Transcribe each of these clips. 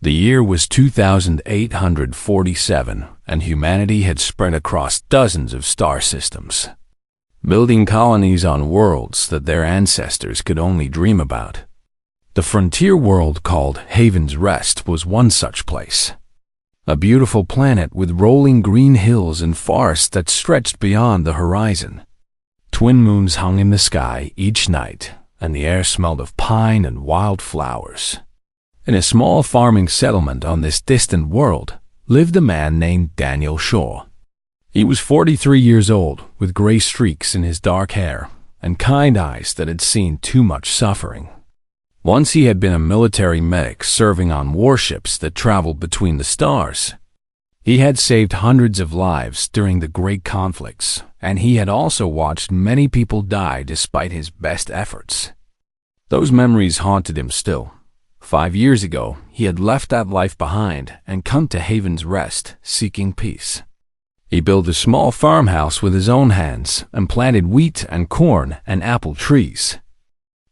The year was 2847, and humanity had spread across dozens of star systems, building colonies on worlds that their ancestors could only dream about. The frontier world called Haven's Rest was one such place. A beautiful planet with rolling green hills and forests that stretched beyond the horizon. Twin moons hung in the sky each night, and the air smelled of pine and wild flowers. In a small farming settlement on this distant world lived a man named Daniel Shaw. He was 43 years old, with gray streaks in his dark hair and kind eyes that had seen too much suffering. Once he had been a military medic serving on warships that traveled between the stars. He had saved hundreds of lives during the great conflicts, and he had also watched many people die despite his best efforts. Those memories haunted him still. 5 years ago, he had left that life behind and come to Haven's Rest, seeking peace. He built a small farmhouse with his own hands and planted wheat and corn and apple trees.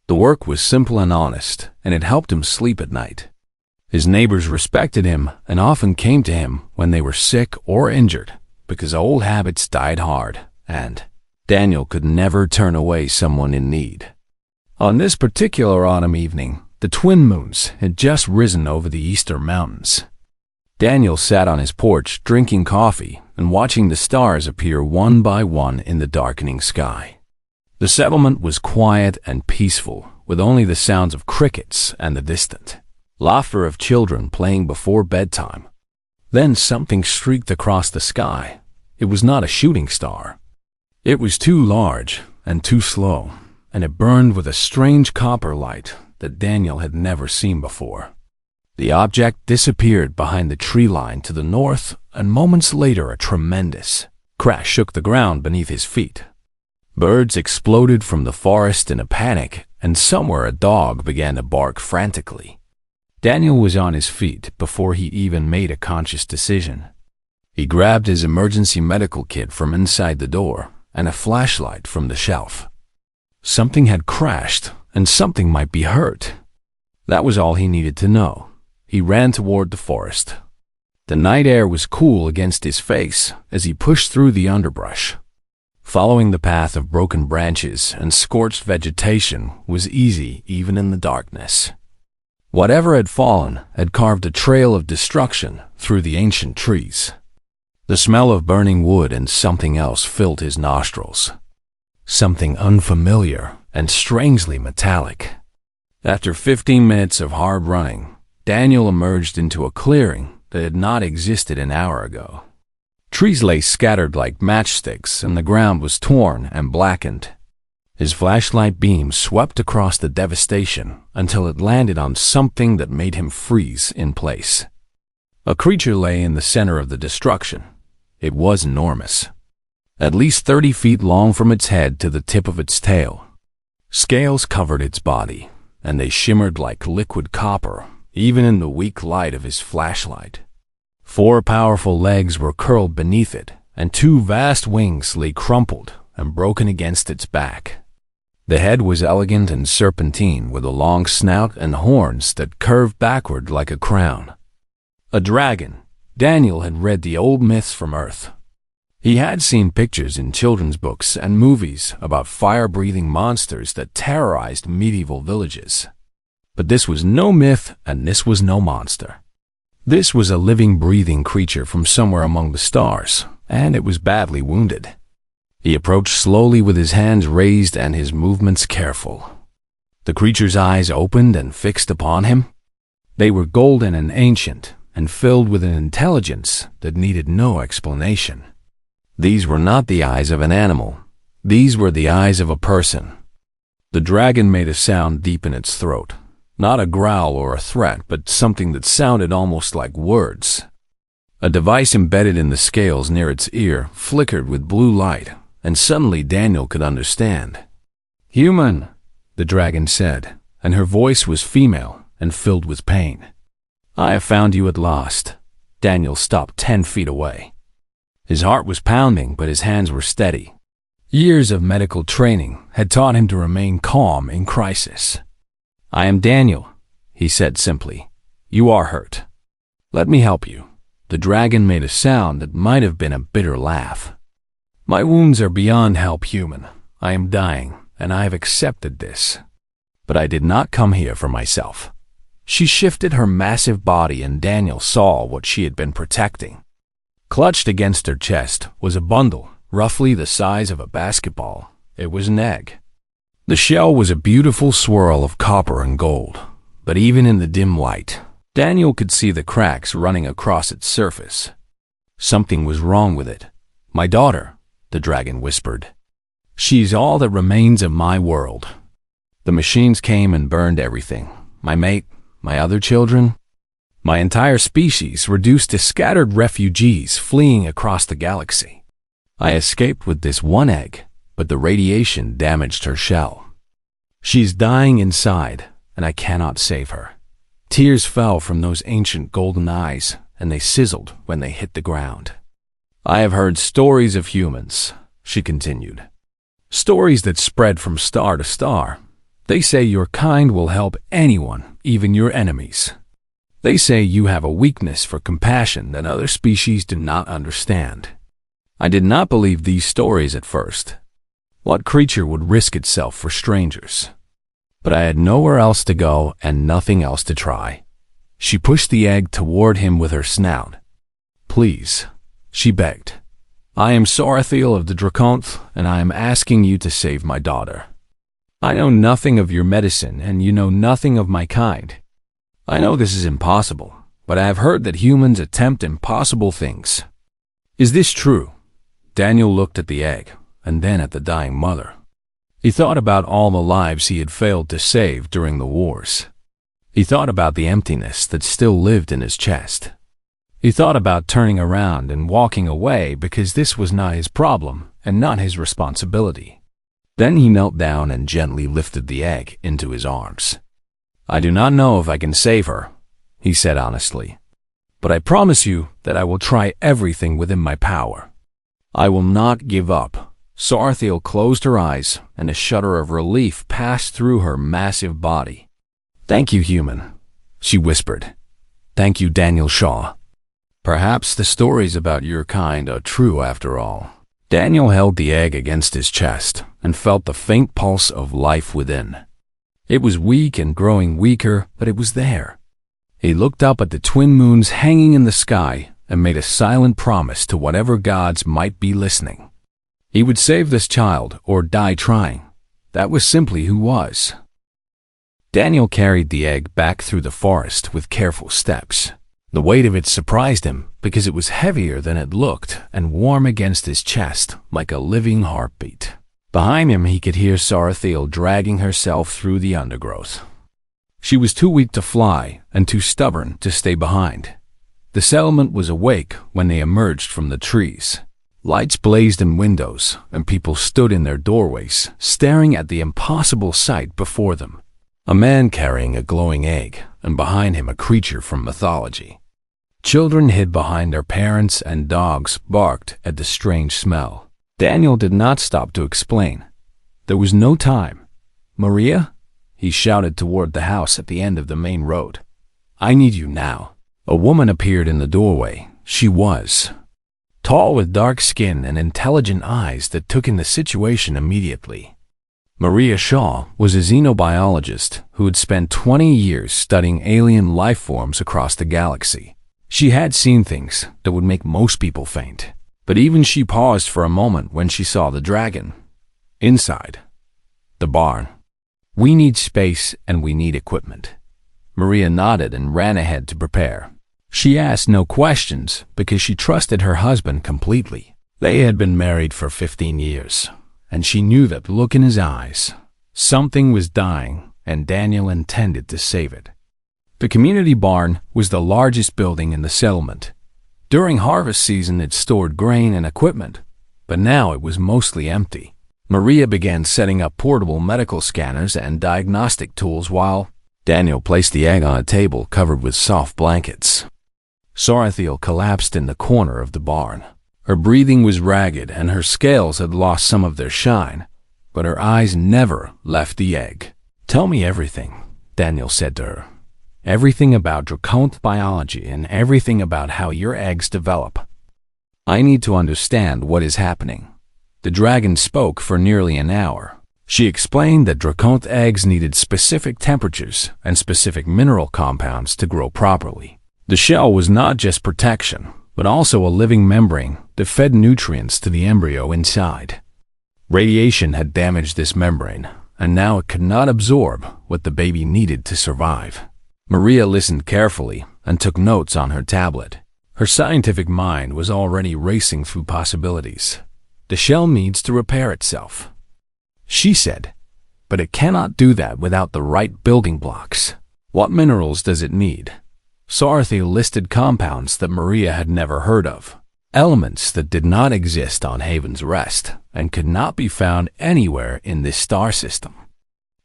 The work was simple and honest, and it helped him sleep at night. His neighbors respected him and often came to him when they were sick or injured, because old habits died hard, and Daniel could never turn away someone in need. On this particular autumn evening, the twin moons had just risen over the eastern mountains. Daniel sat on his porch drinking coffee and watching the stars appear one by one in the darkening sky. The settlement was quiet and peaceful, with only the sounds of crickets and the distant laughter of children playing before bedtime. Then something streaked across the sky. It was not a shooting star. It was too large and too slow, and it burned with a strange copper light that Daniel had never seen before. The object disappeared behind the tree line to the north, and moments later a tremendous crash shook the ground beneath his feet. Birds exploded from the forest in a panic, and somewhere a dog began to bark frantically. Daniel was on his feet before he even made a conscious decision. He grabbed his emergency medical kit from inside the door and a flashlight from the shelf. Something had crashed, and something might be hurt. That was all he needed to know. He ran toward the forest. The night air was cool against his face as he pushed through the underbrush. Following the path of broken branches and scorched vegetation was easy even in the darkness. Whatever had fallen had carved a trail of destruction through the ancient trees. The smell of burning wood and something else filled his nostrils. Something unfamiliar and strangely metallic. After 15 minutes of hard running, Daniel emerged into a clearing that had not existed an hour ago. Trees lay scattered like matchsticks, and the ground was torn and blackened. His flashlight beam swept across the devastation until it landed on something that made him freeze in place. A creature lay in the center of the destruction. It was enormous, at least 30 feet long from its head to the tip of its tail. Scales covered its body, and they shimmered like liquid copper, even in the weak light of his flashlight. 4 powerful legs were curled beneath it, and 2 vast wings lay crumpled and broken against its back. The head was elegant and serpentine, with a long snout and horns that curved backward like a crown. A dragon. Daniel had read the old myths from Earth. He had seen pictures in children's books and movies about fire-breathing monsters that terrorized medieval villages. But this was no myth, and this was no monster. This was a living, breathing creature from somewhere among the stars, and it was badly wounded. He approached slowly with his hands raised and his movements careful. The creature's eyes opened and fixed upon him. They were golden and ancient, and filled with an intelligence that needed no explanation. These were not the eyes of an animal. These were the eyes of a person. The dragon made a sound deep in its throat. Not a growl or a threat, but something that sounded almost like words. A device embedded in the scales near its ear flickered with blue light, and suddenly Daniel could understand. "Human," the dragon said, and her voice was female and filled with pain. "I have found you at last." Daniel stopped 10 feet away. His heart was pounding, but his hands were steady. Years of medical training had taught him to remain calm in crisis. "I am Daniel," he said simply. "You are hurt. Let me help you. The dragon made a sound that might have been a bitter laugh. My wounds are beyond help, human. I am dying, and I have accepted this. But I did not come here for myself. She shifted her massive body, and Daniel saw what she had been protecting. Clutched against her chest was a bundle, roughly the size of a basketball. It was an egg. The shell was a beautiful swirl of copper and gold, but even in the dim light, Daniel could see the cracks running across its surface. Something was wrong with it. My daughter, the dragon whispered. She's all that remains of my world. The machines came and burned everything. My mate, my other children, my entire species reduced to scattered refugees fleeing across the galaxy. I escaped with this one egg, but the radiation damaged her shell. She's dying inside, and I cannot save her. Tears fell from those ancient golden eyes, and they sizzled when they hit the ground. I have heard stories of humans, she continued. Stories that spread from star to star. They say your kind will help anyone, even your enemies. They say you have a weakness for compassion that other species do not understand. I did not believe these stories at first. What creature would risk itself for strangers? But I had nowhere else to go and nothing else to try. She pushed the egg toward him with her snout. Please, she begged. I am Sarathiel of the Draconth, and I am asking you to save my daughter. I know nothing of your medicine, and you know nothing of my kind. I know this is impossible, but I have heard that humans attempt impossible things. Is this true? Daniel looked at the egg, and then at the dying mother. He thought about all the lives he had failed to save during the wars. He thought about the emptiness that still lived in his chest. He thought about turning around and walking away because this was not his problem and not his responsibility. Then he knelt down and gently lifted the egg into his arms. I do not know if I can save her, he said honestly, but I promise you that I will try everything within my power. I will not give up. Sarathiel closed her eyes, and a shudder of relief passed through her massive body. Thank you, human, she whispered. Thank you, Daniel Shaw. Perhaps the stories about your kind are true after all. Daniel held the egg against his chest and felt the faint pulse of life within. It was weak and growing weaker, but it was there. He looked up at the twin moons hanging in the sky and made a silent promise to whatever gods might be listening. He would save this child or die trying. That was simply who was. Daniel carried the egg back through the forest with careful steps. The weight of it surprised him because it was heavier than it looked and warm against his chest like a living heartbeat. Behind him he could hear Sarathiel dragging herself through the undergrowth. She was too weak to fly and too stubborn to stay behind. The settlement was awake when they emerged from the trees. Lights blazed in windows, and people stood in their doorways, staring at the impossible sight before them. A man carrying a glowing egg, and behind him a creature from mythology. Children hid behind their parents, and dogs barked at the strange smell. Daniel did not stop to explain. There was no time. Maria? He shouted toward the house at the end of the main road. I need you now. A woman appeared in the doorway. She was tall with dark skin and intelligent eyes that took in the situation immediately. Maria Shaw was a xenobiologist who had spent 20 years studying alien life forms across the galaxy. She had seen things that would make most people faint, but even she paused for a moment when she saw the dragon. Inside the barn. We need space and we need equipment. Maria nodded and ran ahead to prepare. She asked no questions because she trusted her husband completely. They had been married for 15 years, and she knew that look in his eyes. Something was dying, and Daniel intended to save it. The community barn was the largest building in the settlement. During harvest season it stored grain and equipment, but now it was mostly empty. Maria began setting up portable medical scanners and diagnostic tools while Daniel placed the egg on a table covered with soft blankets. Sarathiel collapsed in the corner of the barn. Her breathing was ragged and her scales had lost some of their shine, but her eyes never left the egg. Tell me everything, Daniel said to her. Everything about Draconth biology and everything about how your eggs develop. I need to understand what is happening. The dragon spoke for nearly an hour. She explained that Draconth eggs needed specific temperatures and specific mineral compounds to grow properly. The shell was not just protection, but also a living membrane that fed nutrients to the embryo inside. Radiation had damaged this membrane, and now it could not absorb what the baby needed to survive. Maria listened carefully and took notes on her tablet. Her scientific mind was already racing through possibilities. The shell needs to repair itself, she said, but it cannot do that without the right building blocks. What minerals does it need? Sarathy listed compounds that Maria had never heard of, elements that did not exist on Haven's Rest and could not be found anywhere in this star system.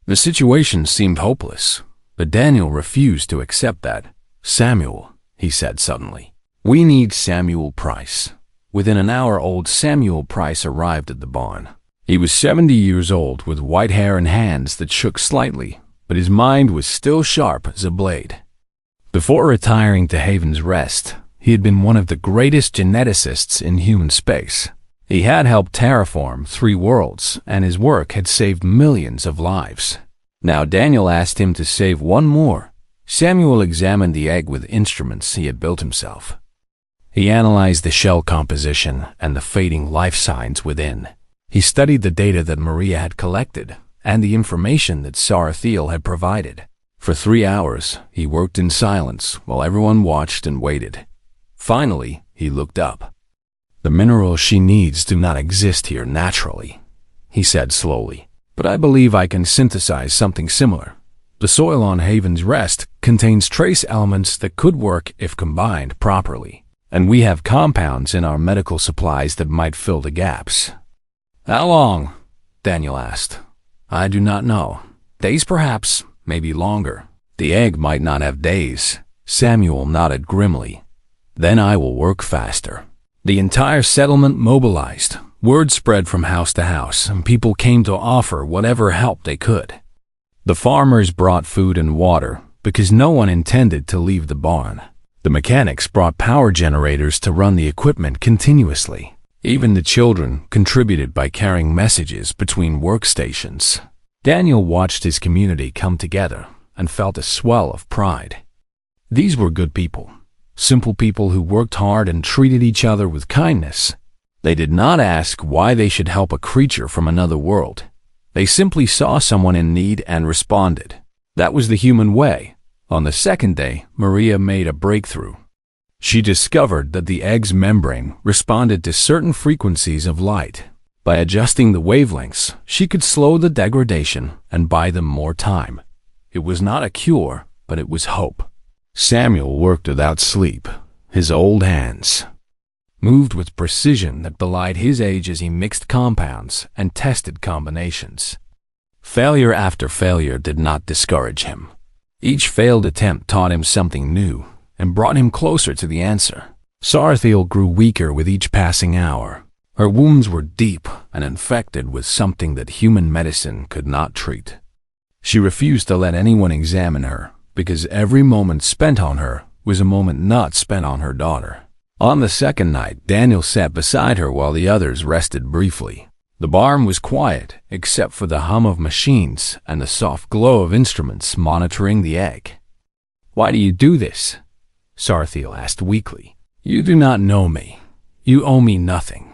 The situation seemed hopeless, but Daniel refused to accept that. Samuel, he said suddenly. We need Samuel Price. Within an hour, old Samuel Price arrived at the barn. He was 70 years old with white hair and hands that shook slightly, but his mind was still sharp as a blade. Before retiring to Haven's Rest, he had been one of the greatest geneticists in human space. He had helped terraform 3 worlds, and his work had saved millions of lives. Now Daniel asked him to save one more. Samuel examined the egg with instruments he had built himself. He analyzed the shell composition and the fading life signs within. He studied the data that Maria had collected and the information that Sarathiel had provided. For 3 hours, he worked in silence while everyone watched and waited. Finally, he looked up. The minerals she needs do not exist here naturally, he said slowly, but I believe I can synthesize something similar. The soil on Haven's Rest contains trace elements that could work if combined properly, and we have compounds in our medical supplies that might fill the gaps. How long? Daniel asked. I do not know. Days perhaps, maybe longer. The egg might not have days. Samuel nodded grimly. Then I will work faster. The entire settlement mobilized. Word spread from house to house, and people came to offer whatever help they could. The farmers brought food and water because no one intended to leave the barn. The mechanics brought power generators to run the equipment continuously. Even the children contributed by carrying messages between workstations. Daniel watched his community come together and felt a swell of pride. These were good people, simple people who worked hard and treated each other with kindness. They did not ask why they should help a creature from another world. They simply saw someone in need and responded. That was the human way. On the second day, Maria made a breakthrough. She discovered that the egg's membrane responded to certain frequencies of light. By adjusting the wavelengths, she could slow the degradation and buy them more time. It was not a cure, but it was hope. Samuel worked without sleep. His old hands moved with precision that belied his age as he mixed compounds and tested combinations. Failure after failure did not discourage him. Each failed attempt taught him something new and brought him closer to the answer. Sarathiel grew weaker with each passing hour. Her wounds were deep and infected with something that human medicine could not treat. She refused to let anyone examine her because every moment spent on her was a moment not spent on her daughter. On the second night, Daniel sat beside her while the others rested briefly. The barn was quiet except for the hum of machines and the soft glow of instruments monitoring the egg. Why do you do this? Sarathiel asked weakly. You do not know me. You owe me nothing.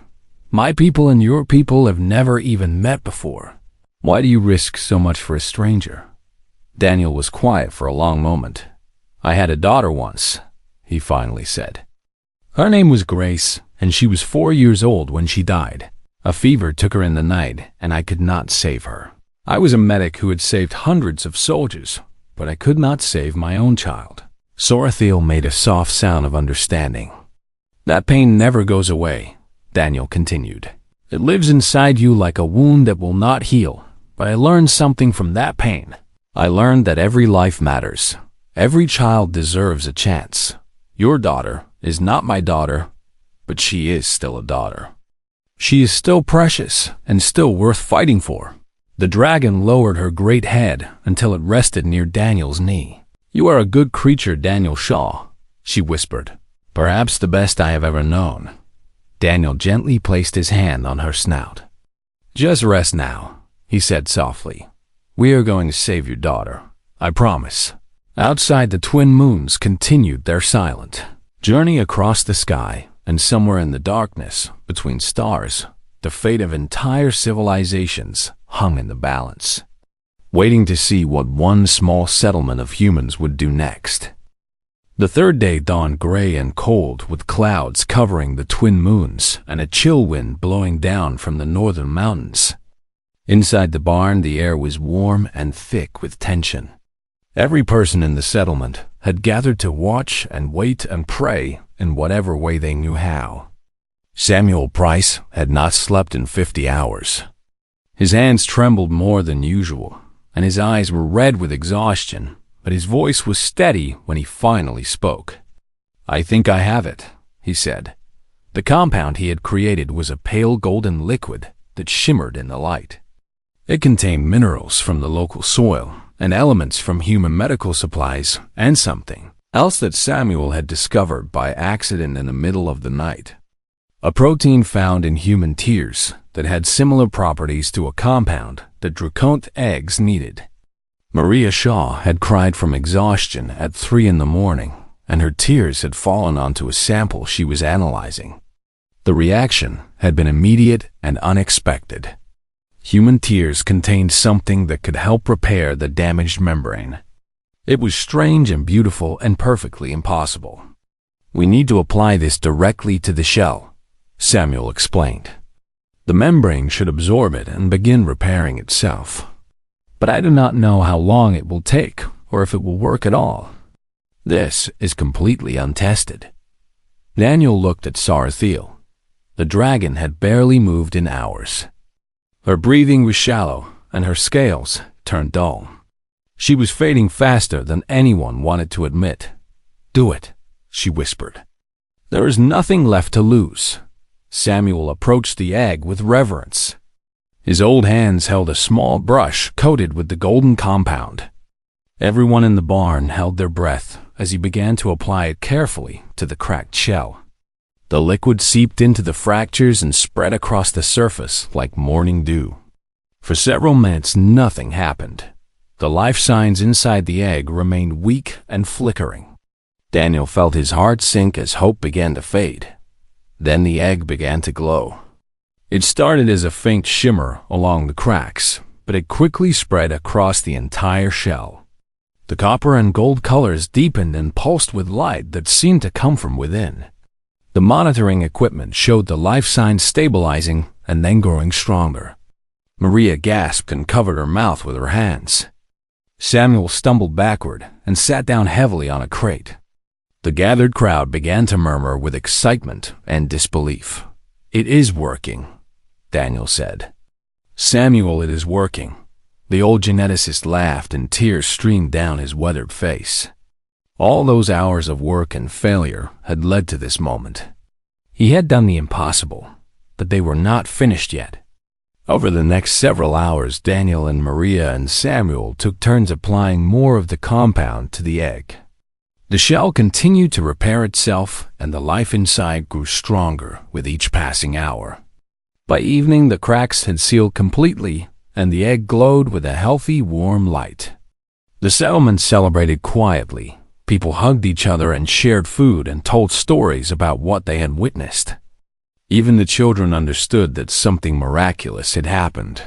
My people and your people have never even met before. Why do you risk so much for a stranger? Daniel was quiet for a long moment. I had a daughter once, he finally said. Her name was Grace, and she was 4 years old when she died. A fever took her in the night, and I could not save her. I was a medic who had saved hundreds of soldiers, but I could not save my own child. Sarathiel made a soft sound of understanding. That pain never goes away, Daniel continued. It lives inside you like a wound that will not heal, but I learned something from that pain. I learned that every life matters. Every child deserves a chance. Your daughter is not my daughter, but she is still a daughter. She is still precious and still worth fighting for. The dragon lowered her great head until it rested near Daniel's knee. "You are a good creature, Daniel Shaw," she whispered. "Perhaps the best I have ever known." Daniel gently placed his hand on her snout. "Just rest now," he said softly. "We are going to save your daughter, I promise." Outside, the twin moons continued their silent journey across the sky, and somewhere in the darkness, between stars, the fate of entire civilizations hung in the balance, waiting to see what one small settlement of humans would do next. The third day dawned gray and cold, with clouds covering the twin moons and a chill wind blowing down from the northern mountains. Inside the barn, the air was warm and thick with tension. Every person in the settlement had gathered to watch and wait and pray in whatever way they knew how. Samuel Price had not slept in 50 hours. His hands trembled more than usual, and his eyes were red with exhaustion, but his voice was steady when he finally spoke. "I think I have it," he said. The compound he had created was a pale golden liquid that shimmered in the light. It contained minerals from the local soil and elements from human medical supplies and something else that Samuel had discovered by accident in the middle of the night. A protein found in human tears that had similar properties to a compound that Draconth eggs needed. Maria Shaw had cried from exhaustion at 3 in the morning, and her tears had fallen onto a sample she was analyzing. The reaction had been immediate and unexpected. Human tears contained something that could help repair the damaged membrane. It was strange and beautiful and perfectly impossible. "We need to apply this directly to the shell," Samuel explained. "The membrane should absorb it and begin repairing itself. But I do not know how long it will take or if it will work at all. This is completely untested." Daniel looked at Sarathiel. The dragon had barely moved in hours. Her breathing was shallow, and her scales turned dull. She was fading faster than anyone wanted to admit. "Do it," she whispered. "There is nothing left to lose." Samuel approached the egg with reverence. His old hands held a small brush coated with the golden compound. Everyone in the barn held their breath as he began to apply it carefully to the cracked shell. The liquid seeped into the fractures and spread across the surface like morning dew. For several minutes, nothing happened. The life signs inside the egg remained weak and flickering. Daniel felt his heart sink as hope began to fade. Then the egg began to glow. It started as a faint shimmer along the cracks, but it quickly spread across the entire shell. The copper and gold colors deepened and pulsed with light that seemed to come from within. The monitoring equipment showed the life signs stabilizing and then growing stronger. Maria gasped and covered her mouth with her hands. Samuel stumbled backward and sat down heavily on a crate. The gathered crowd began to murmur with excitement and disbelief. "It is working," Daniel said. "Samuel, it is working." The old geneticist laughed and tears streamed down his weathered face. All those hours of work and failure had led to this moment. He had done the impossible, but they were not finished yet. Over the next several hours, Daniel and Maria and Samuel took turns applying more of the compound to the egg. The shell continued to repair itself, and the life inside grew stronger with each passing hour. By evening, the cracks had sealed completely, and the egg glowed with a healthy, warm light. The settlement celebrated quietly. People hugged each other and shared food and told stories about what they had witnessed. Even the children understood that something miraculous had happened.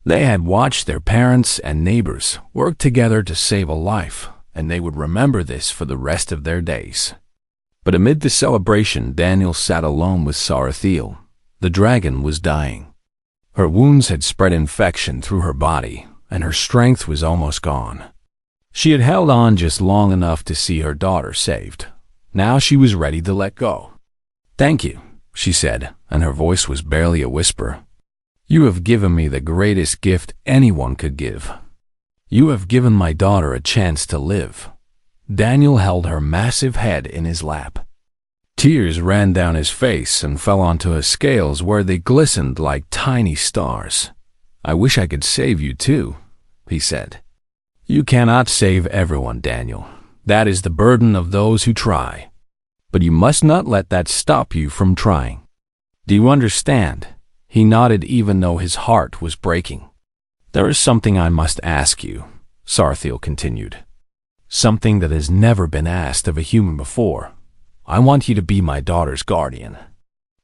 They had watched their parents and neighbors work together to save a life, and they would remember this for the rest of their days. But amid the celebration, Daniel sat alone with Sarathiel. The dragon was dying. Her wounds had spread infection through her body, and her strength was almost gone. She had held on just long enough to see her daughter saved. Now she was ready to let go. "Thank you," she said, and her voice was barely a whisper. "You have given me the greatest gift anyone could give. You have given my daughter a chance to live." Daniel held her massive head in his lap. Tears ran down his face and fell onto his scales where they glistened like tiny stars. "I wish I could save you too," he said. You cannot save everyone, Daniel. That is the burden of those who try. But you must not let that stop you from trying. Do you understand? He nodded even though his heart was breaking. There is something I must ask you, Sarathiel continued. Something that has never been asked of a human before. I want you to be my daughter's guardian.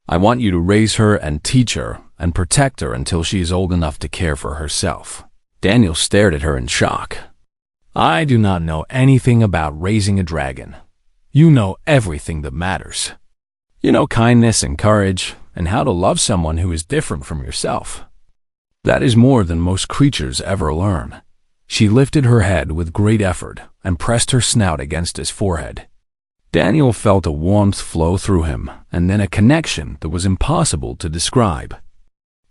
I want you to raise her and teach her and protect her until she is old enough to care for herself. Daniel stared at her in shock. I do not know anything about raising a dragon. You know everything that matters. You know kindness and courage and how to love someone who is different from yourself. That is more than most creatures ever learn. She lifted her head with great effort and pressed her snout against his forehead. Daniel felt a warmth flow through him and then a connection that was impossible to describe.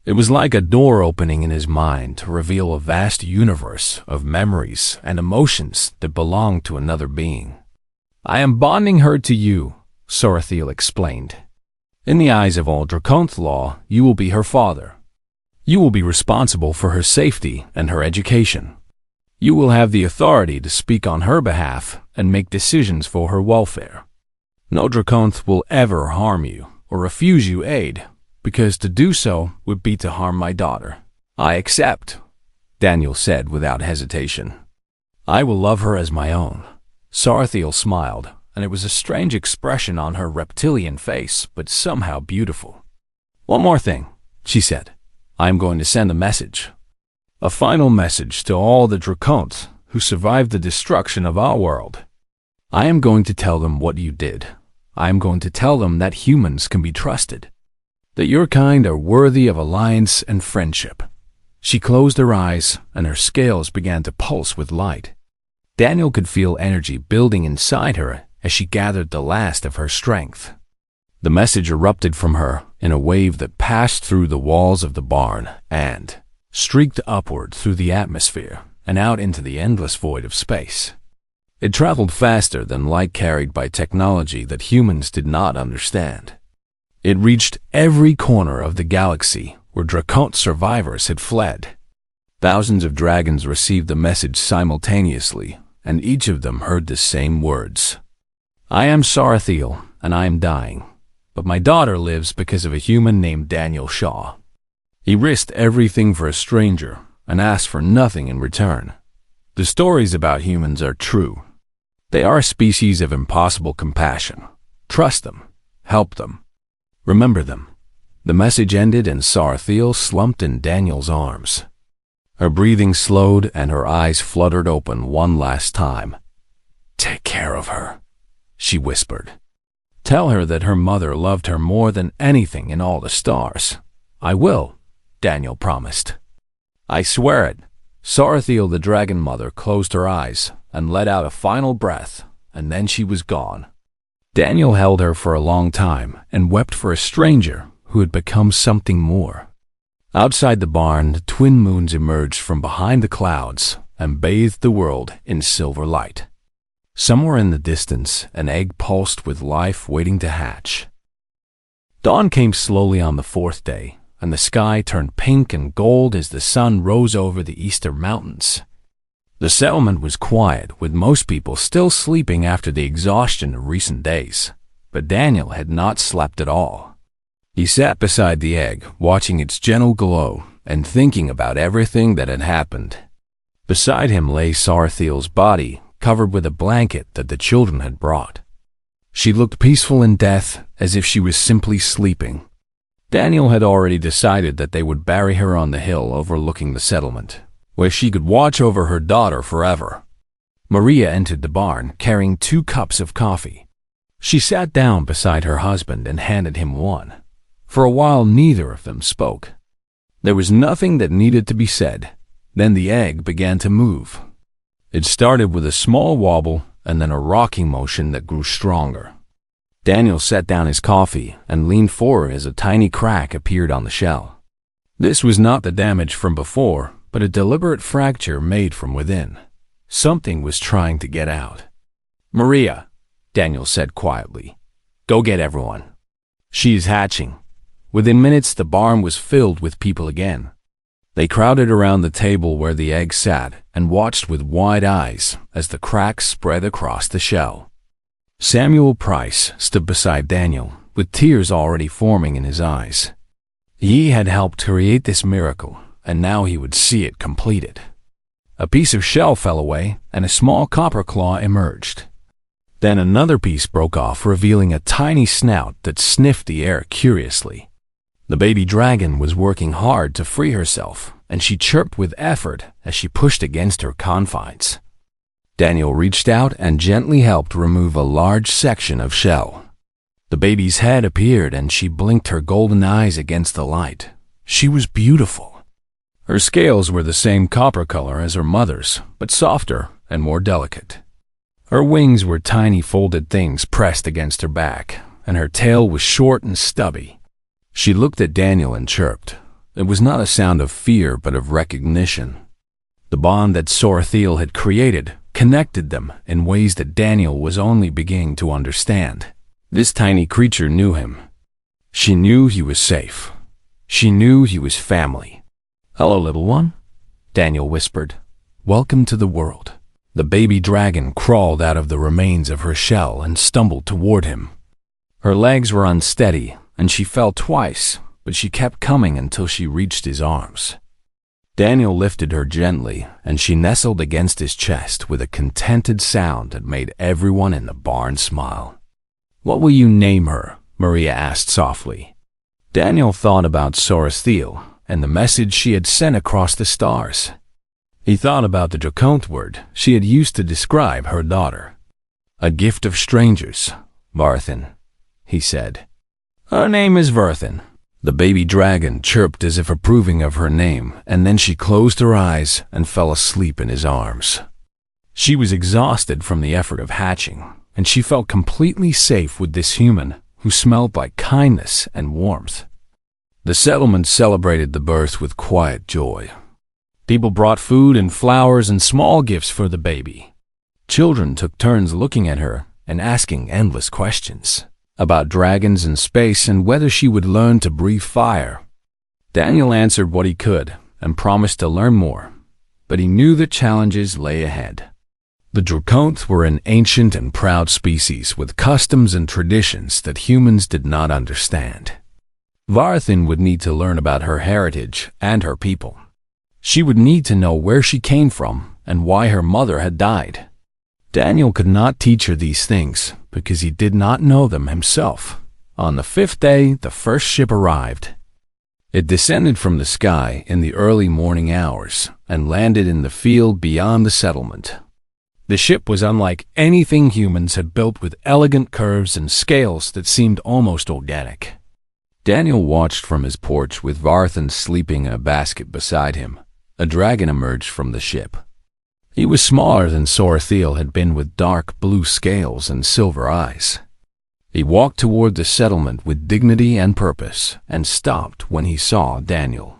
It was like a door opening in his mind to reveal a vast universe of memories and emotions that belonged to another being. I am bonding her to you, Sarathiel explained. In the eyes of all Draconth law, you will be her father. You will be responsible for her safety and her education. You will have the authority to speak on her behalf and make decisions for her welfare. No Draconth will ever harm you or refuse you aid, because to do so would be to harm my daughter. I accept, Daniel said without hesitation. I will love her as my own. Sarathiel smiled, and it was a strange expression on her reptilian face, but somehow beautiful. One more thing, she said. I am going to send a message. A final message to all the Draconths who survived the destruction of our world. I am going to tell them what you did. I am going to tell them that humans can be trusted. That your kind are worthy of alliance and friendship. She closed her eyes, and her scales began to pulse with light. Daniel could feel energy building inside her as she gathered the last of her strength. The message erupted from her in a wave that passed through the walls of the barn and streaked upward through the atmosphere and out into the endless void of space. It traveled faster than light carried by technology that humans did not understand. It reached every corner of the galaxy where Draconth survivors had fled. Thousands of dragons received the message simultaneously, and each of them heard the same words. I am Sarathiel, and I am dying, but my daughter lives because of a human named Daniel Shaw. He risked everything for a stranger and asked for nothing in return. The stories about humans are true. They are a species of impossible compassion. Trust them. Help them. Remember them. The message ended and Sarathiel slumped in Daniel's arms. Her breathing slowed and her eyes fluttered open one last time. Take care of her, she whispered. Tell her that her mother loved her more than anything in all the stars. I will, Daniel promised. I swear it. Sarathiel the Dragon Mother closed her eyes and let out a final breath, and then she was gone. Daniel held her for a long time and wept for a stranger who had become something more. Outside the barn, the twin moons emerged from behind the clouds and bathed the world in silver light. Somewhere in the distance, an egg pulsed with life waiting to hatch. Dawn came slowly on the fourth day, and the sky turned pink and gold as the sun rose over the eastern mountains. The settlement was quiet, with most people still sleeping after the exhaustion of recent days, but Daniel had not slept at all. He sat beside the egg, watching its gentle glow and thinking about everything that had happened. Beside him lay Sarathiel's body, covered with a blanket that the children had brought. She looked peaceful in death, as if she was simply sleeping. Daniel had already decided that they would bury her on the hill overlooking the settlement, where she could watch over her daughter forever. Maria entered the barn, carrying 2 cups of coffee. She sat down beside her husband and handed him one. For a while, neither of them spoke. There was nothing that needed to be said. Then the egg began to move. It started with a small wobble and then a rocking motion that grew stronger. Daniel set down his coffee and leaned forward as a tiny crack appeared on the shell. This was not the damage from before, but a deliberate fracture made from within. Something was trying to get out. Maria, Daniel said quietly, go get everyone. She is hatching. Within minutes, the barn was filled with people again. They crowded around the table where the egg sat and watched with wide eyes as the cracks spread across the shell. Samuel Price stood beside Daniel, with tears already forming in his eyes. He had helped create this miracle, and now he would see it completed. A piece of shell fell away, and a small copper claw emerged. Then another piece broke off, revealing a tiny snout that sniffed the air curiously. The baby dragon was working hard to free herself, and she chirped with effort as she pushed against her confines. Daniel reached out and gently helped remove a large section of shell. The baby's head appeared, and she blinked her golden eyes against the light. She was beautiful. Her scales were the same copper color as her mother's, but softer and more delicate. Her wings were tiny folded things pressed against her back, and her tail was short and stubby. She looked at Daniel and chirped. It was not a sound of fear, but of recognition. The bond that Sorathiel had created connected them in ways that Daniel was only beginning to understand. This tiny creature knew him. She knew he was safe. She knew he was family. "Hello, little one," Daniel whispered. "Welcome to the world." The baby dragon crawled out of the remains of her shell and stumbled toward him. Her legs were unsteady, and she fell twice, but she kept coming until she reached his arms. Daniel lifted her gently, and she nestled against his chest with a contented sound that made everyone in the barn smile. "What will you name her?" Maria asked softly. Daniel thought about Sorathiel and the message she had sent across the stars. He thought about the Draconth word she had used to describe her daughter. "A gift of strangers, Varthin," he said. "Her name is Varthin." The baby dragon chirped as if approving of her name, and then she closed her eyes and fell asleep in his arms. She was exhausted from the effort of hatching, and she felt completely safe with this human who smelled like kindness and warmth. The settlement celebrated the birth with quiet joy. People brought food and flowers and small gifts for the baby. Children took turns looking at her and asking endless questions about dragons and space and whether she would learn to breathe fire. Daniel answered what he could and promised to learn more, but he knew the challenges lay ahead. The Draconth were an ancient and proud species with customs and traditions that humans did not understand. Varthin would need to learn about her heritage and her people. She would need to know where she came from and why her mother had died. Daniel could not teach her these things because he did not know them himself. On the 5th day, the first ship arrived. It descended from the sky in the early morning hours and landed in the field beyond the settlement. The ship was unlike anything humans had built, with elegant curves and scales that seemed almost organic. Daniel watched from his porch with Varthin sleeping in a basket beside him. A dragon emerged from the ship. He was smaller than Sorathiel had been, with dark blue scales and silver eyes. He walked toward the settlement with dignity and purpose and stopped when he saw Daniel.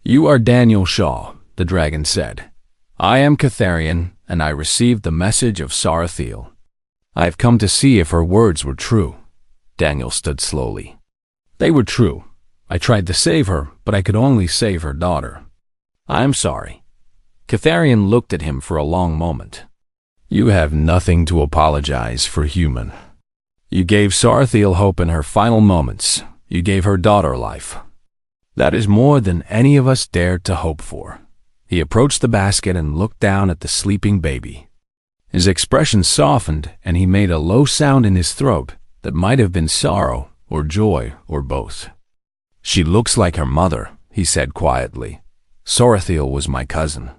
"You are Daniel Shaw," the dragon said. "I am Catharian, and I received the message of Sorathiel. I have come to see if her words were true." Daniel stood slowly. "They were true. I tried to save her, but I could only save her daughter. I am sorry." Catharian looked at him for a long moment. "You have nothing to apologize for, human. You gave Sorathiel hope in her final moments. You gave her daughter life. That is more than any of us dared to hope for." He approached the basket and looked down at the sleeping baby. His expression softened, and he made a low sound in his throat that might have been sorrow or joy or both. "She looks like her mother," he said quietly. "Sorathiel was my cousin.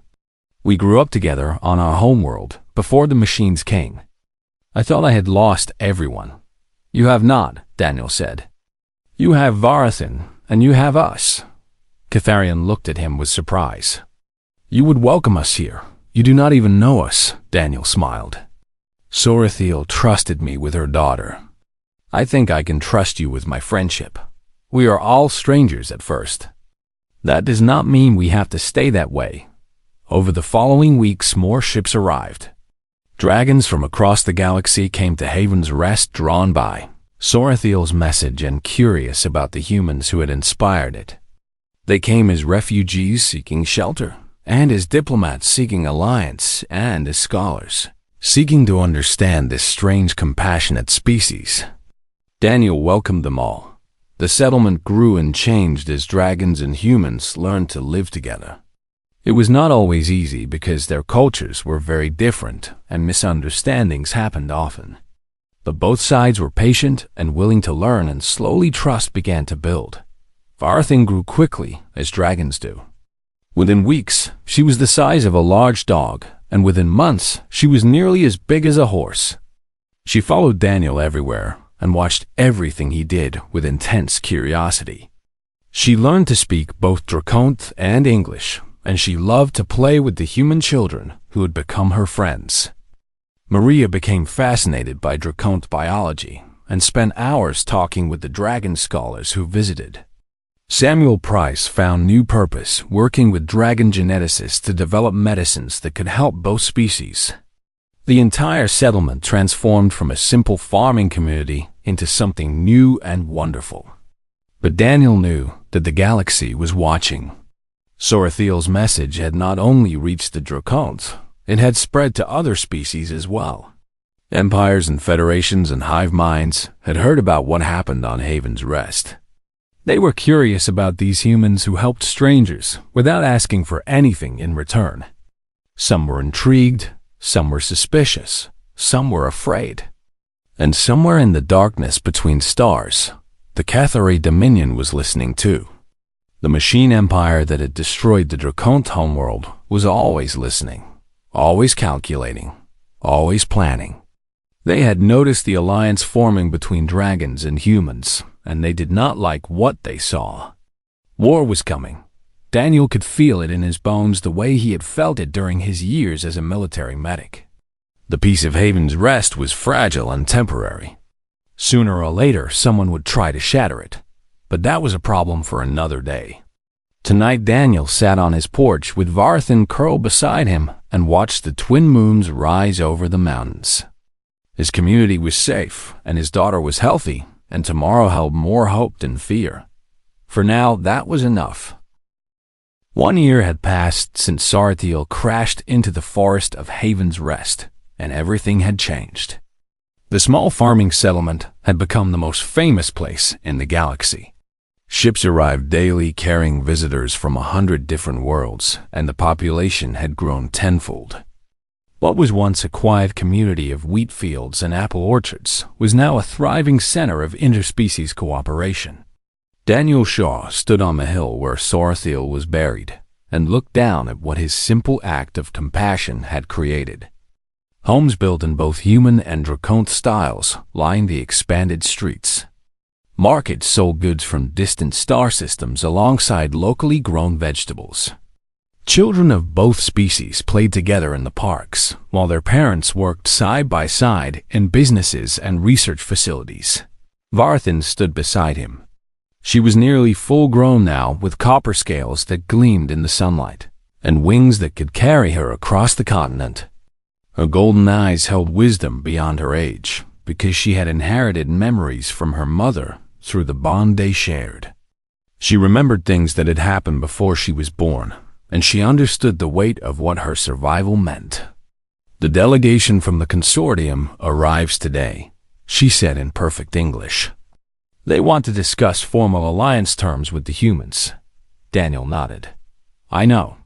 We grew up together on our homeworld before the machines came. I thought I had lost everyone." "You have not," Daniel said. "You have Varthin, and you have us." Catharian looked at him with surprise. "You would welcome us here. You do not even know us," Daniel smiled. "Sorathiel trusted me with her daughter. I think I can trust you with my friendship. We are all strangers at first. That does not mean we have to stay that way." Over the following weeks, more ships arrived. Dragons from across the galaxy came to Haven's Rest, drawn by Sorathiel's message and curious about the humans who had inspired it. They came as refugees seeking shelter, and as diplomats seeking alliance, and as scholars seeking to understand this strange, compassionate species. Daniel welcomed them all. The settlement grew and changed as dragons and humans learned to live together. It was not always easy because their cultures were very different and misunderstandings happened often. But both sides were patient and willing to learn, and slowly trust began to build. Varthin grew quickly, as dragons do. Within weeks, she was the size of a large dog, and within months, she was nearly as big as a horse. She followed Daniel everywhere and watched everything he did with intense curiosity. She learned to speak both Draconth and English, and she loved to play with the human children who had become her friends. Maria became fascinated by Draconth biology and spent hours talking with the dragon scholars who visited. Samuel Price found new purpose working with dragon geneticists to develop medicines that could help both species. The entire settlement transformed from a simple farming community into something new and wonderful. But Daniel knew that the galaxy was watching. Sorathiel's message had not only reached the Draconth, it had spread to other species as well. Empires and federations and hive minds had heard about what happened on Haven's Rest. They were curious about these humans who helped strangers without asking for anything in return. Some were intrigued, some were suspicious, some were afraid. And somewhere in the darkness between stars, the Cathari Dominion was listening too. The machine empire that had destroyed the Draconth homeworld was always listening, always calculating, always planning. They had noticed the alliance forming between dragons and humans, and they did not like what they saw. War was coming. Daniel could feel it in his bones the way he had felt it during his years as a military medic. The peace of Haven's Rest was fragile and temporary. Sooner or later, someone would try to shatter it, but that was a problem for another day. Tonight, Daniel sat on his porch with Varthin curled beside him and watched the twin moons rise over the mountains. His community was safe, and his daughter was healthy, and tomorrow held more hope than fear. For now, that was enough. 1 year had passed since Sorathiel crashed into the forest of Haven's Rest, and everything had changed. The small farming settlement had become the most famous place in the galaxy. Ships arrived daily carrying visitors from 100 different worlds, and the population had grown tenfold. What was once a quiet community of wheat fields and apple orchards was now a thriving center of interspecies cooperation. Daniel Shaw stood on the hill where Sorathiel was buried and looked down at what his simple act of compassion had created. Homes built in both human and Draconth styles lined the expanded streets. Markets sold goods from distant star systems alongside locally grown vegetables. Children of both species played together in the parks, while their parents worked side by side in businesses and research facilities. Varthin stood beside him. She was nearly full-grown now, with copper scales that gleamed in the sunlight, and wings that could carry her across the continent. Her golden eyes held wisdom beyond her age, because she had inherited memories from her mother through the bond they shared. She remembered things that had happened before she was born, and she understood the weight of what her survival meant. "The delegation from the consortium arrives today," she said in perfect English. "They want to discuss formal alliance terms with the humans." Daniel nodded. "I know.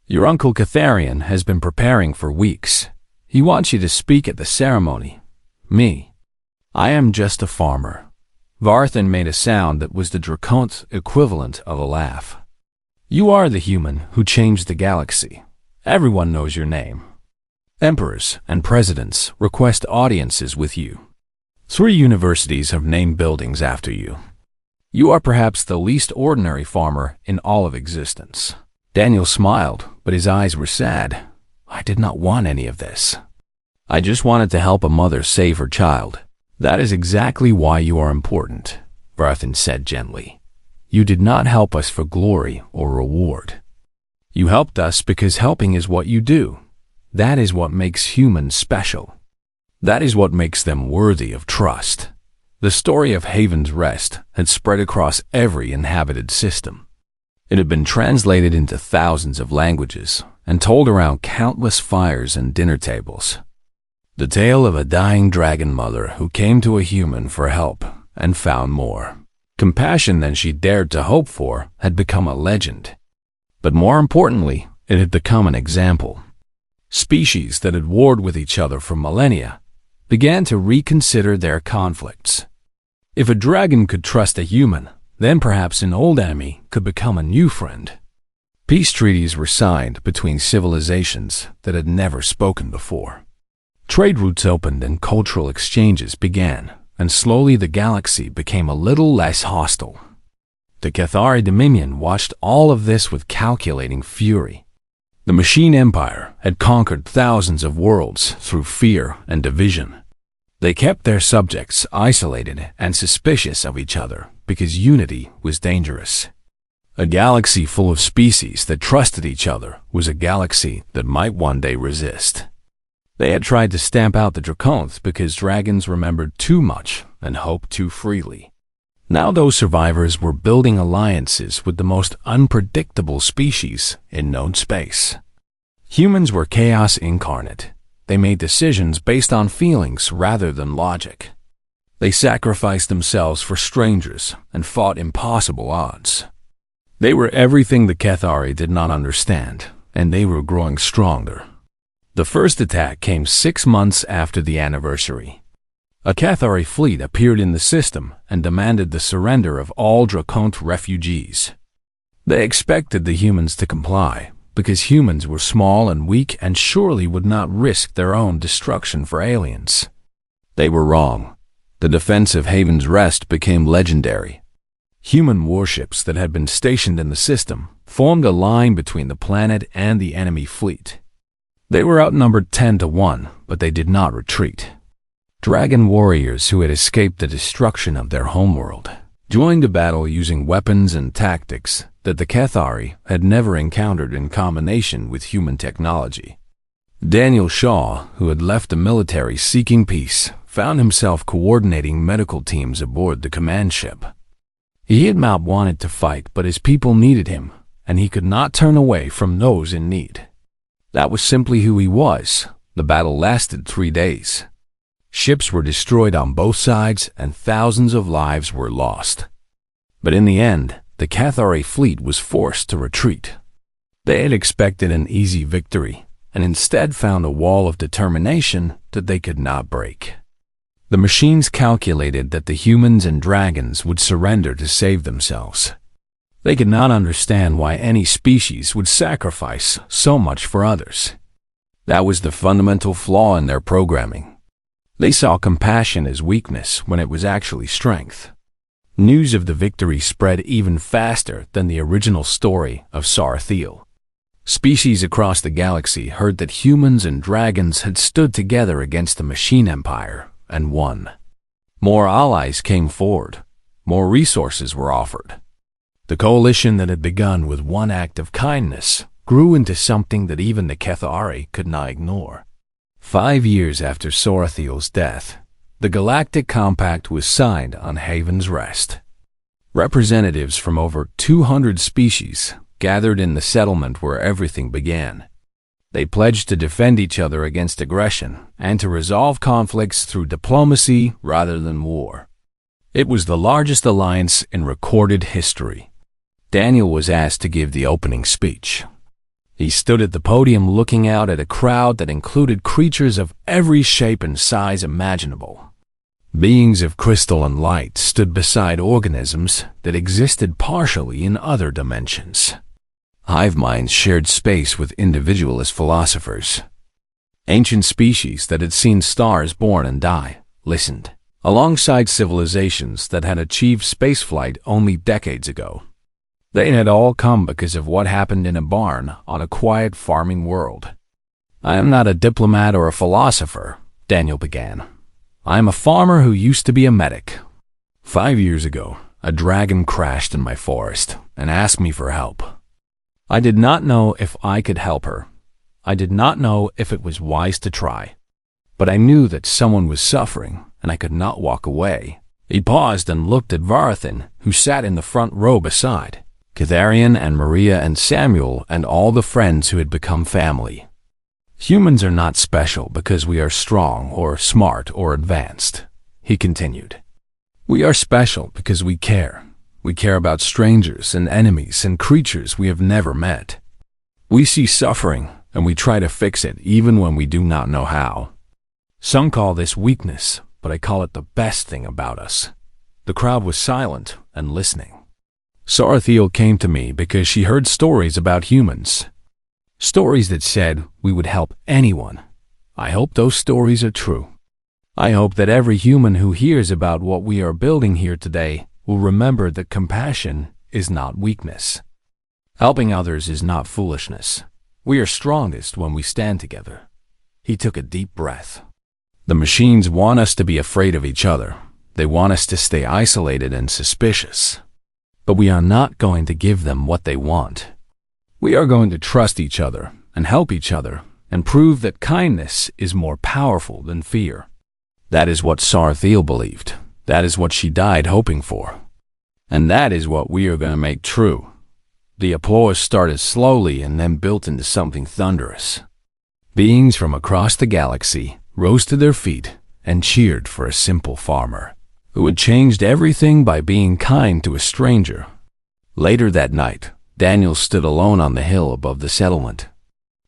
Your uncle Catharian has been preparing for weeks. He wants you to speak at the ceremony. Me. I am just a farmer." Varthin made a sound that was the Draconth equivalent of a laugh. "You are the human who changed the galaxy. Everyone knows your name. Emperors and presidents request audiences with you. 3 universities have named buildings after you. You are perhaps the least ordinary farmer in all of existence." Daniel smiled, but his eyes were sad. "I did not want any of this. I just wanted to help a mother save her child." "That is exactly why you are important," Varthin said gently. "You did not help us for glory or reward. You helped us because helping is what you do. That is what makes humans special. That is what makes them worthy of trust." The story of Haven's Rest had spread across every inhabited system. It had been translated into thousands of languages and told around countless fires and dinner tables. The tale of a dying dragon mother who came to a human for help and found more compassion than she dared to hope for had become a legend. But more importantly, it had become an example. Species that had warred with each other for millennia began to reconsider their conflicts. If a dragon could trust a human, then perhaps an old enemy could become a new friend. Peace treaties were signed between civilizations that had never spoken before. Trade routes opened and cultural exchanges began, and slowly the galaxy became a little less hostile. The Cathari Dominion watched all of this with calculating fury. The Machine Empire had conquered thousands of worlds through fear and division. They kept their subjects isolated and suspicious of each other because unity was dangerous. A galaxy full of species that trusted each other was a galaxy that might one day resist. They had tried to stamp out the Draconth because dragons remembered too much and hoped too freely. Now those survivors were building alliances with the most unpredictable species in known space. Humans were chaos incarnate. They made decisions based on feelings rather than logic. They sacrificed themselves for strangers and fought impossible odds. They were everything the Cathari did not understand, and they were growing stronger. The first attack came 6 months after the anniversary. A Cathari fleet appeared in the system and demanded the surrender of all Draconth refugees. They expected the humans to comply, because humans were small and weak and surely would not risk their own destruction for aliens. They were wrong. The defense of Haven's Rest became legendary. Human warships that had been stationed in the system formed a line between the planet and the enemy fleet. They were outnumbered 10-1, but they did not retreat. Dragon warriors who had escaped the destruction of their homeworld joined the battle using weapons and tactics that the Cathari had never encountered in combination with human technology. Daniel Shaw, who had left the military seeking peace, found himself coordinating medical teams aboard the command ship. He had not wanted to fight, but his people needed him, and he could not turn away from those in need. That was simply who he was. The battle lasted 3 days. Ships were destroyed on both sides, and thousands of lives were lost. But in the end, the Cathari fleet was forced to retreat. They had expected an easy victory, and instead found a wall of determination that they could not break. The machines calculated that the humans and dragons would surrender to save themselves. They could not understand why any species would sacrifice so much for others. That was the fundamental flaw in their programming. They saw compassion as weakness when it was actually strength. News of the victory spread even faster than the original story of Sarathiel. Species across the galaxy heard that humans and dragons had stood together against the Machine Empire and won. More allies came forward. More resources were offered. The coalition that had begun with one act of kindness grew into something that even the Cathari could not ignore. 5 years after Sarathiel's death, the Galactic Compact was signed on Haven's Rest. Representatives from over 200 species gathered in the settlement where everything began. They pledged to defend each other against aggression and to resolve conflicts through diplomacy rather than war. It was the largest alliance in recorded history. Daniel was asked to give the opening speech. He stood at the podium looking out at a crowd that included creatures of every shape and size imaginable. Beings of crystal and light stood beside organisms that existed partially in other dimensions. Hive minds shared space with individualist philosophers. Ancient species that had seen stars born and die listened, alongside civilizations that had achieved spaceflight only decades ago. They had all come because of what happened in a barn on a quiet farming world. "I am not a diplomat or a philosopher," Daniel began. "I am a farmer who used to be a medic. 5 years ago, a dragon crashed in my forest and asked me for help. I did not know if I could help her. I did not know if it was wise to try. But I knew that someone was suffering, and I could not walk away." He paused and looked at Varathan, who sat in the front row beside. Catharian and Maria and Samuel and all the friends who had become family. Humans are not special because we are strong or smart or advanced, he continued. We are special because we care. We care about strangers and enemies and creatures we have never met. We see suffering and we try to fix it even when we do not know how. Some call this weakness, but I call it the best thing about us. The crowd was silent and listening. Sarathiel came to me because she heard stories about humans. Stories that said we would help anyone. I hope those stories are true. I hope that every human who hears about what we are building here today will remember that compassion is not weakness. Helping others is not foolishness. We are strongest when we stand together. He took a deep breath. The machines want us to be afraid of each other. They want us to stay isolated and suspicious. But we are not going to give them what they want. We are going to trust each other and help each other and prove that kindness is more powerful than fear. That is what Sarathiel believed. That is what she died hoping for. And that is what we are going to make true. The applause started slowly and then built into something thunderous. Beings from across the galaxy rose to their feet and cheered for a simple farmer who had changed everything by being kind to a stranger. Later that night, Daniel stood alone on the hill above the settlement.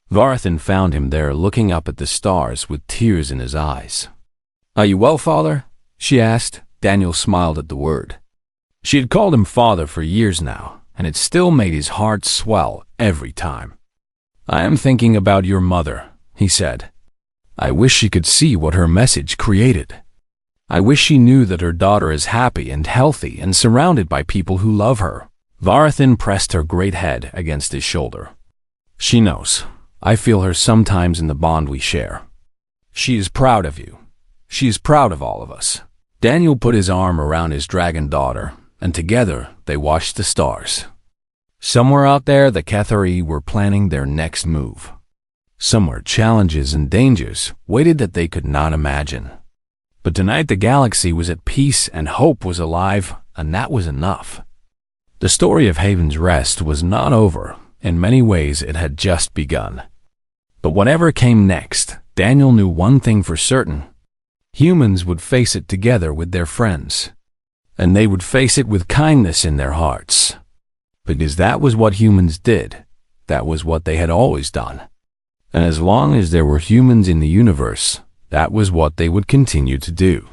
Varathan found him there looking up at the stars with tears in his eyes. "Are you well, father?" she asked. Daniel smiled at the word. She had called him father for years now, and it still made his heart swell every time. "I am thinking about your mother," he said. "I wish she could see what her message created. I wish she knew that her daughter is happy and healthy and surrounded by people who love her." Varathan pressed her great head against his shoulder. "She knows. I feel her sometimes in the bond we share. She is proud of you. She is proud of all of us." Daniel put his arm around his dragon daughter, and together they watched the stars. Somewhere out there, the Cathari were planning their next move. Somewhere, challenges and dangers waited that they could not imagine. But tonight the galaxy was at peace and hope was alive, and that was enough. The story of Haven's Rest was not over. In many ways, it had just begun. But whatever came next, Daniel knew one thing for certain. Humans would face it together with their friends. And they would face it with kindness in their hearts. Because that was what humans did. That was what they had always done. And as long as there were humans in the universe, that was what they would continue to do.